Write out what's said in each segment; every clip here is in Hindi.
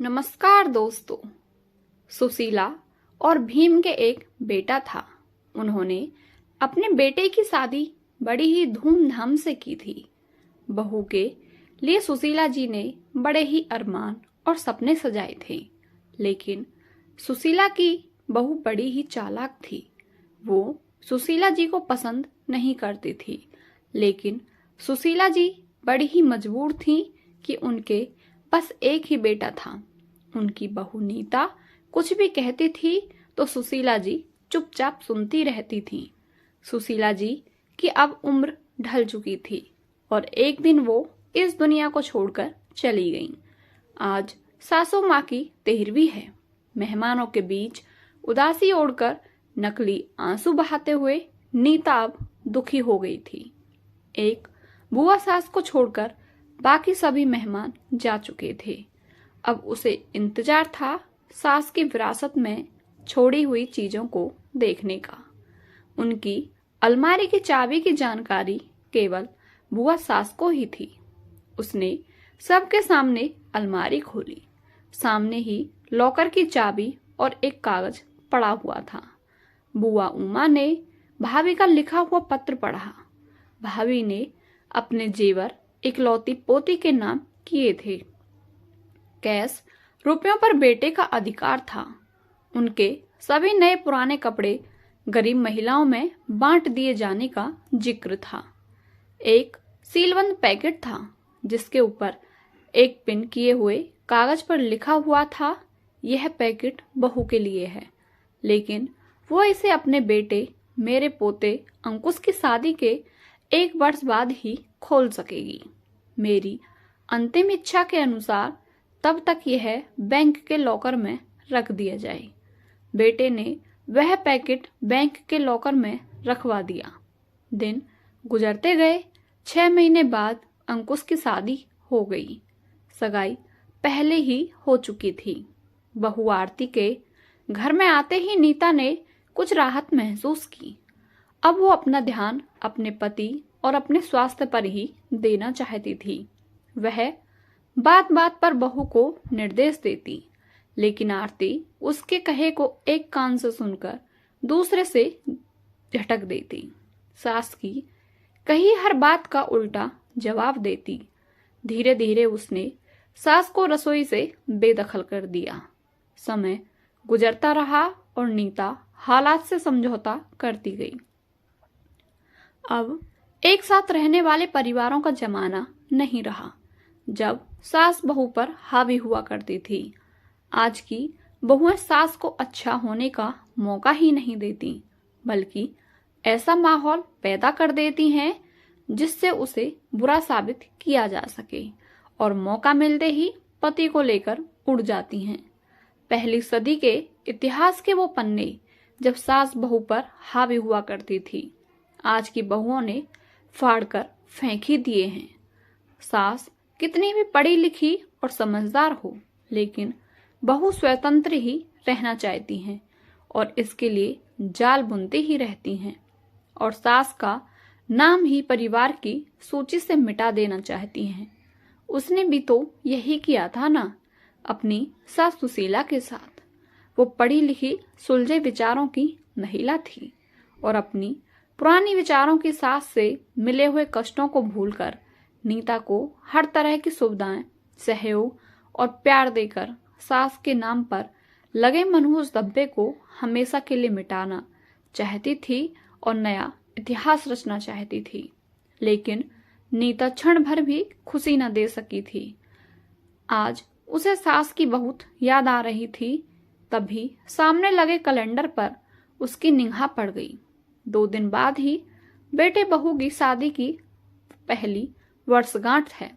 नमस्कार दोस्तों। सुशीला और भीम के एक बेटा था। उन्होंने अपने बेटे की शादी बड़ी ही धूमधाम से की थी। बहू के लिए सुशीला जी ने बड़े ही अरमान और सपने सजाए थे, लेकिन सुशीला की बहू बड़ी ही चालाक थी। वो सुशीला जी को पसंद नहीं करती थी, लेकिन सुशीला जी बड़ी ही मजबूर थी कि उनके बस एक ही बेटा था। उनकी बहू नीता कुछ भी कहती थी तो सुशीला जी चुपचाप सुनती रहती थी। सुशीला जी की अब उम्र ढल चुकी थी और एक दिन वो इस दुनिया को छोड़कर चली गईं। आज सासू माँ की 13वीं है। मेहमानों के बीच उदासी ओढ़कर नकली आंसू बहाते हुए नीता अब दुखी हो गई थी। एक बुआ सास को छोड़कर बाकी सभी मेहमान जा चुके थे। अब उसे इंतजार था सास की विरासत में छोड़ी हुई चीजों को देखने का। उनकी अलमारी की चाबी की जानकारी केवल बुआ सास को ही थी। उसने सबके सामने अलमारी खोली। सामने ही लॉकर की चाबी और एक कागज पड़ा हुआ था। बुआ उमा ने भाभी का लिखा हुआ पत्र पढ़ा। भाभी ने अपने जेवर इकलौती पोती के नाम किए थे। कैश रुपयों पर बेटे का अधिकार था। उनके सभी नए पुराने कपड़े गरीब महिलाओं में बांट दिए जाने का जिक्र था। एक सीलबंद पैकेट था जिसके ऊपर एक पिन किए हुए कागज पर लिखा हुआ था, यह पैकेट बहू के लिए है, लेकिन वो इसे अपने बेटे मेरे पोते अंकुश की शादी के 1 वर्ष बाद ही खोल सकेगी। मेरी अंतिम इच्छा के अनुसार तब तक यह बैंक के लॉकर में रख दिया जाए। बेटे ने वह पैकेट बैंक के लॉकर में रखवा दिया। दिन गुजरते गए। 6 महीने बाद अंकुश की शादी हो गई। सगाई पहले ही हो चुकी थी। बहू आरती के घर में आते ही नीता ने कुछ राहत महसूस की। अब वो अपना ध्यान अपने पति और अपने स्वास्थ्य पर ही देना चाहती थी। वह बात बात पर बहू को निर्देश देती, लेकिन आरती उसके कहे को एक कान से सुनकर दूसरे से झटक देती। सास की कही हर बात का उल्टा जवाब देती। धीरे धीरे उसने सास को रसोई से बेदखल कर दिया। समय गुजरता रहा और नीता हालात से समझौता करती गई। अब एक साथ रहने वाले परिवारों का जमाना नहीं रहा जब सास बहू पर हावी हुआ करती थी। आज की बहुएं सास को अच्छा होने का मौका ही नहीं देती, बल्कि ऐसा माहौल पैदा कर देती हैं जिससे उसे बुरा साबित किया जा सके और मौका मिलते ही पति को लेकर उड़ जाती हैं। पहली सदी के इतिहास के वो पन्ने जब सास बहू पर हावी हुआ करती थी, आज की बहुओं ने फाड़कर फेंक ही दिए हैं। सास कितनी भी पढ़ी लिखी और समझदार हो, लेकिन बहू स्वतंत्र ही रहना चाहती हैं और इसके लिए जाल बुनती ही रहती हैं और सास का नाम ही परिवार की सूची से मिटा देना चाहती हैं। उसने भी तो यही किया था ना अपनी सास सुशीला के साथ। वो पढ़ी लिखी सुलझे विचारों की महिला थी और अपनी पुरानी विचारों की सास से मिले हुए कष्टों को भूलकर नीता को हर तरह की सुविधाएं, सहयोग और प्यार देकर सास के नाम पर लगे मनहूस धब्बे को हमेशा के लिए मिटाना चाहती थी और नया इतिहास रचना चाहती थी। लेकिन नीता क्षण भर भी खुशी न दे सकी थी। आज उसे सास की बहुत याद आ रही थी। तभी सामने लगे कैलेंडर पर उसकी निगाह पड़ गई। 2 दिन बाद ही बेटे बहू की शादी की पहली वर्षगांठ है।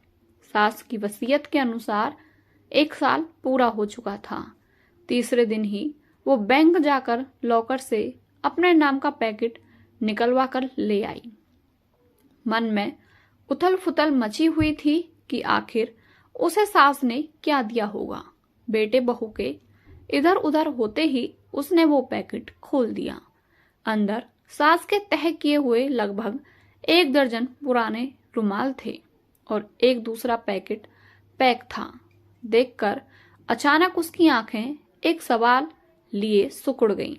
सास की वसीयत के अनुसार 1 साल पूरा हो चुका था। तीसरे दिन ही वो बैंक जाकर लॉकर से अपने नाम का पैकेट निकलवा कर ले आई। मन में उथल फुथल मची हुई थी कि आखिर उसे सास ने क्या दिया होगा। बेटे बहू के इधर उधर होते ही उसने वो पैकेट खोल दिया। अंदर सास के तह किए हुए लगभग 1 दर्जन पुराने रुमाल थे और एक दूसरा पैकेट पैक था। देखकर अचानक उसकी आंखें एक सवाल लिए सिकुड़ गईं।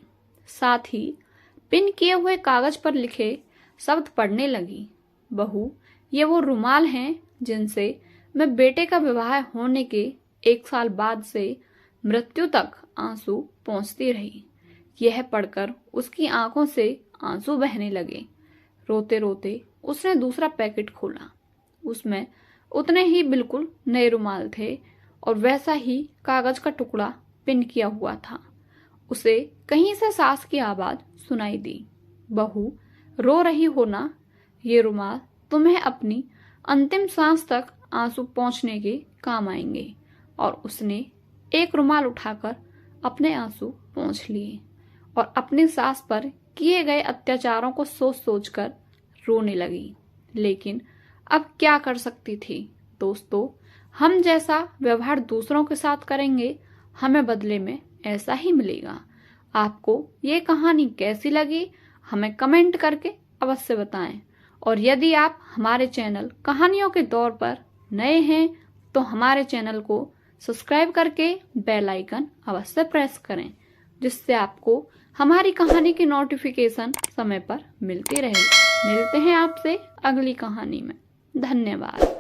साथ ही पिन किए हुए कागज पर लिखे शब्द पढ़ने लगी। बहू, ये वो रुमाल हैं जिनसे मैं बेटे का विवाह होने के 1 साल बाद से मृत्यु तक आंसू पोंछती रही। यह पढ़कर उसकी आंखों से आंसू बहने लगे। रोते रोते उसने दूसरा पैकेट खोला। उसमें उतने ही बिल्कुल नए रुमाल थे और वैसा ही कागज का टुकड़ा पिन किया हुआ था। उसे कहीं से सास की आवाज सुनाई दी, बहू रो रही हो ना? ये रुमाल तुम्हें अपनी अंतिम सांस तक आंसू पोंछने के काम आएंगे। और उसने एक रुमाल उठाकर अपने आंसू पोंछ लिए और अपनी सास पर किए गए अत्याचारों को सोच सोचकर रोने लगी। लेकिन अब क्या कर सकती थी दोस्तों? हम जैसा व्यवहार दूसरों के साथ करेंगे, हमें बदले में ऐसा ही मिलेगा। आपको ये कहानी कैसी लगी हमें कमेंट करके अवश्य बताएं। और यदि आप हमारे चैनल कहानियों के दौर पर नए हैं तो हमारे चैनल को सब्सक्राइब करके बेल आइकन अवश्य प्रेस करें, जिससे आपको हमारी कहानी की नोटिफिकेशन समय पर मिलती रहे। मिलते हैं आपसे अगली कहानी में। धन्यवाद।